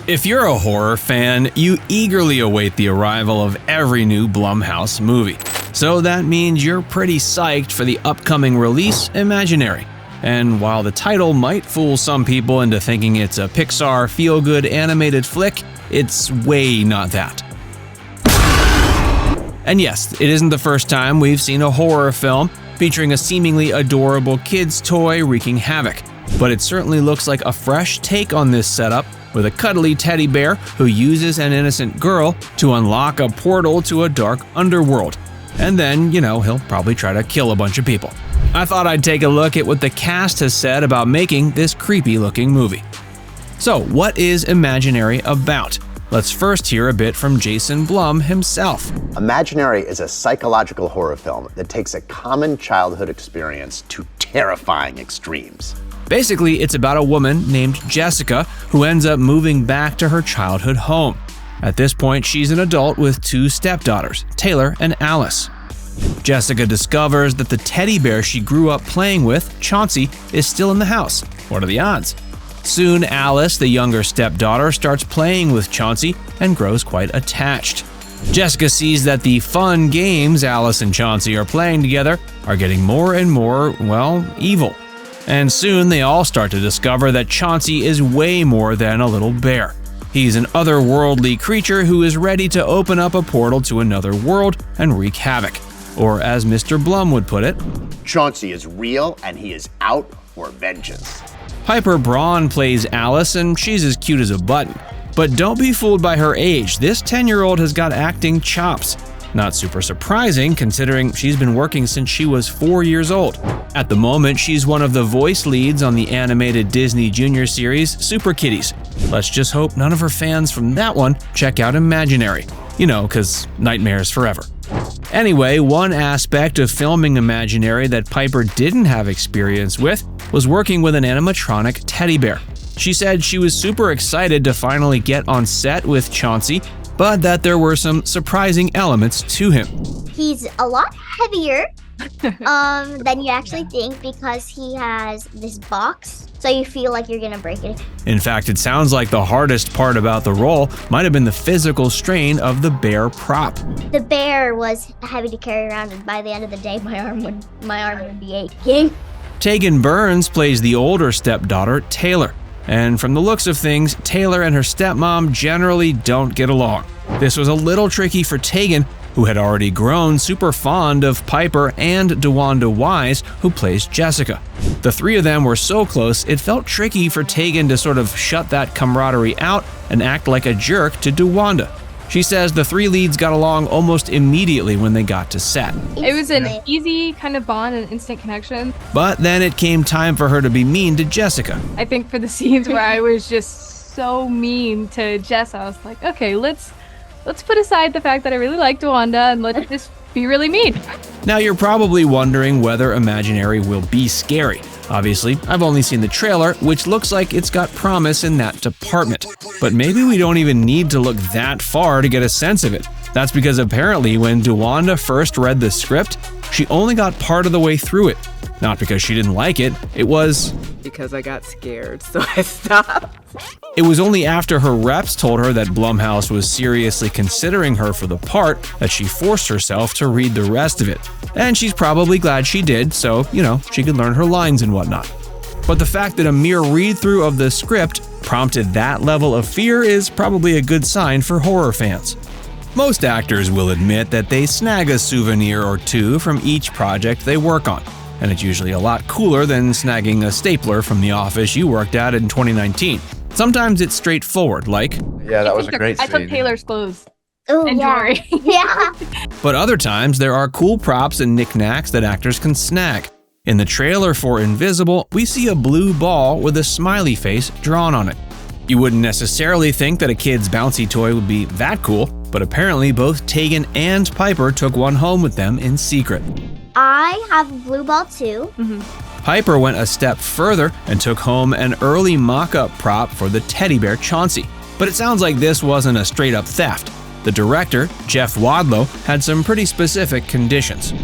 If you're a horror fan, you eagerly await the arrival of every new Blumhouse movie. So that means you're pretty psyched for the upcoming release, Imaginary. And while the title might fool some people into thinking it's a Pixar feel-good animated flick, it's way not that. And yes, it isn't the first time we've seen a horror film featuring a seemingly adorable kid's toy wreaking havoc. But it certainly looks like a fresh take on this setup, with a cuddly teddy bear who uses an innocent girl to unlock a portal to a dark underworld. And then, he'll probably try to kill a bunch of people. I thought I'd take a look at what the cast has said about making this creepy-looking movie. So, what is Imaginary about? Let's first hear a bit from Jason Blum himself. Imaginary is a psychological horror film that takes a common childhood experience to terrifying extremes. Basically, it's about a woman named Jessica who ends up moving back to her childhood home. At this point, she's an adult with two stepdaughters, Taylor and Alice. Jessica discovers that the teddy bear she grew up playing with, Chauncey, is still in the house. What are the odds? Soon, Alice, the younger stepdaughter, starts playing with Chauncey and grows quite attached. Jessica sees that the fun games Alice and Chauncey are playing together are getting more and more, evil. And soon they all start to discover that Chauncey is way more than a little bear. He's an otherworldly creature who is ready to open up a portal to another world and wreak havoc. Or as Mr. Blum would put it, Chauncey is real and he is out for vengeance. Piper Braun plays Alice and she's as cute as a button. But don't be fooled by her age, this 10-year-old has got acting chops. Not super surprising considering she's been working since she was 4 years old. At the moment, she's one of the voice leads on the animated Disney Junior series Super Kitties. Let's just hope none of her fans from that one check out Imaginary. 'Cause nightmares forever. Anyway, one aspect of filming Imaginary that Piper didn't have experience with was working with an animatronic teddy bear. She said she was super excited to finally get on set with Chauncey, but that there were some surprising elements to him. He's a lot heavier than you actually think because he has this box, so you feel like you're gonna break it. In fact, it sounds like the hardest part about the role might have been the physical strain of the bear prop. The bear was heavy to carry around, and by the end of the day, my arm would be aching. Tegan Burns plays the older stepdaughter, Taylor. And from the looks of things, Taylor and her stepmom generally don't get along. This was a little tricky for Tegan, who had already grown super fond of Piper and DeWanda Wise, who plays Jessica. The three of them were so close, it felt tricky for Tegan to sort of shut that camaraderie out and act like a jerk to DeWanda. She says the three leads got along almost immediately when they got to set. It was an easy kind of bond and instant connection. But then it came time for her to be mean to Jessica. I think for the scenes where I was just so mean to Jess, I was like, okay, let's put aside the fact that I really like DeWanda and let's just be really mean. Now you're probably wondering whether Imaginary will be scary. Obviously, I've only seen the trailer, which looks like it's got promise in that department. But maybe we don't even need to look that far to get a sense of it. That's because apparently when DeWanda first read the script, she only got part of the way through it. Not because she didn't like it, it was because I got scared, so I stopped. It was only after her reps told her that Blumhouse was seriously considering her for the part that she forced herself to read the rest of it. And she's probably glad she did, so, she could learn her lines and whatnot. But the fact that a mere read-through of the script prompted that level of fear is probably a good sign for horror fans. Most actors will admit that they snag a souvenir or two from each project they work on. And it's usually a lot cooler than snagging a stapler from the office you worked at in 2019. Sometimes it's straightforward, like, yeah, that was a great scene. I took Taylor's clothes. Oh, and jewelry. Yeah. But other times there are cool props and knickknacks that actors can snag. In the trailer for Invisible, we see a blue ball with a smiley face drawn on it. You wouldn't necessarily think that a kid's bouncy toy would be that cool, but apparently both Tegan and Piper took one home with them in secret. I have a blue ball too. Piper went a step further and took home an early mock-up prop for the teddy bear Chauncey. But it sounds like this wasn't a straight-up theft. The director, Jeff Wadlow, had some pretty specific conditions.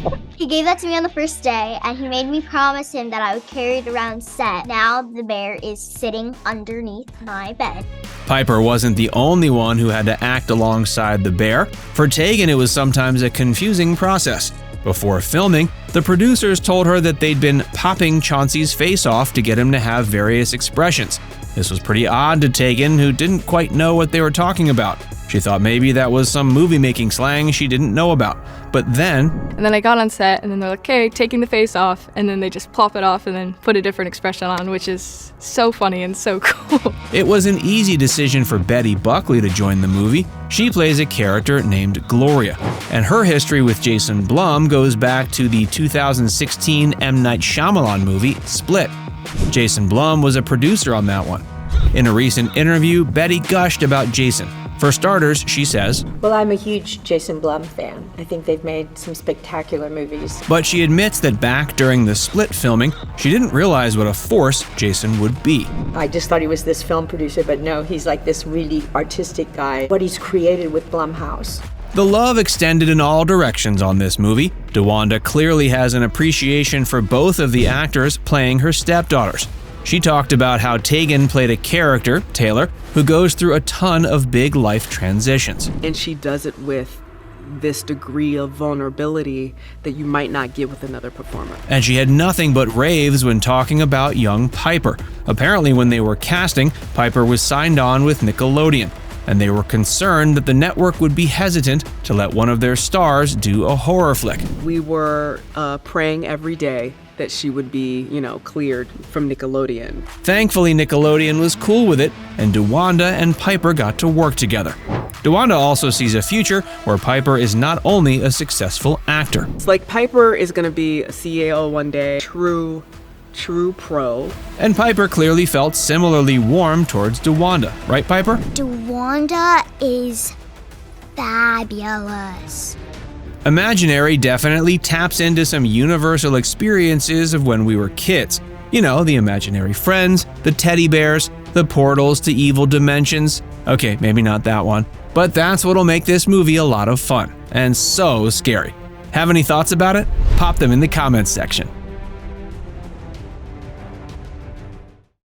He gave that to me on the first day, and he made me promise him that I would carry it around set. Now the bear is sitting underneath my bed. Piper wasn't the only one who had to act alongside the bear. For Tegan, it was sometimes a confusing process. Before filming, the producers told her that they'd been popping Chauncey's face off to get him to have various expressions. This was pretty odd to Tegan, who didn't quite know what they were talking about. She thought maybe that was some movie-making slang she didn't know about. But then... And then I got on set, and then they're like, okay, taking the face off, and then they just plop it off and then put a different expression on, which is so funny and so cool. It was an easy decision for Betty Buckley to join the movie. She plays a character named Gloria, and her history with Jason Blum goes back to the 2016 M. Night Shyamalan movie, Split. Jason Blum was a producer on that one. In a recent interview, Betty gushed about Jason. For starters, she says, "Well, I'm a huge Jason Blum fan. I think they've made some spectacular movies." But she admits that back during the Split filming, she didn't realize what a force Jason would be. I just thought he was this film producer, but no, he's like this really artistic guy. What he's created with Blumhouse. The love extended in all directions on this movie. DeWanda clearly has an appreciation for both of the actors playing her stepdaughters. She talked about how Tegan played a character, Taylor, who goes through a ton of big life transitions. And she does it with this degree of vulnerability that you might not get with another performer. And she had nothing but raves when talking about young Piper. Apparently, when they were casting, Piper was signed on with Nickelodeon, and they were concerned that the network would be hesitant to let one of their stars do a horror flick. We were praying every day that she would be, cleared from Nickelodeon. Thankfully, Nickelodeon was cool with it, and DeWanda and Piper got to work together. DeWanda also sees a future where Piper is not only a successful actor. It's like Piper is going to be a CEO one day, true pro. And Piper clearly felt similarly warm towards DeWanda, right, Piper? DeWanda is fabulous. Imaginary definitely taps into some universal experiences of when we were kids. You know, the imaginary friends, the teddy bears, the portals to evil dimensions. Okay, maybe not that one. But that's what'll make this movie a lot of fun, and so scary. Have any thoughts about it? Pop them in the comments section.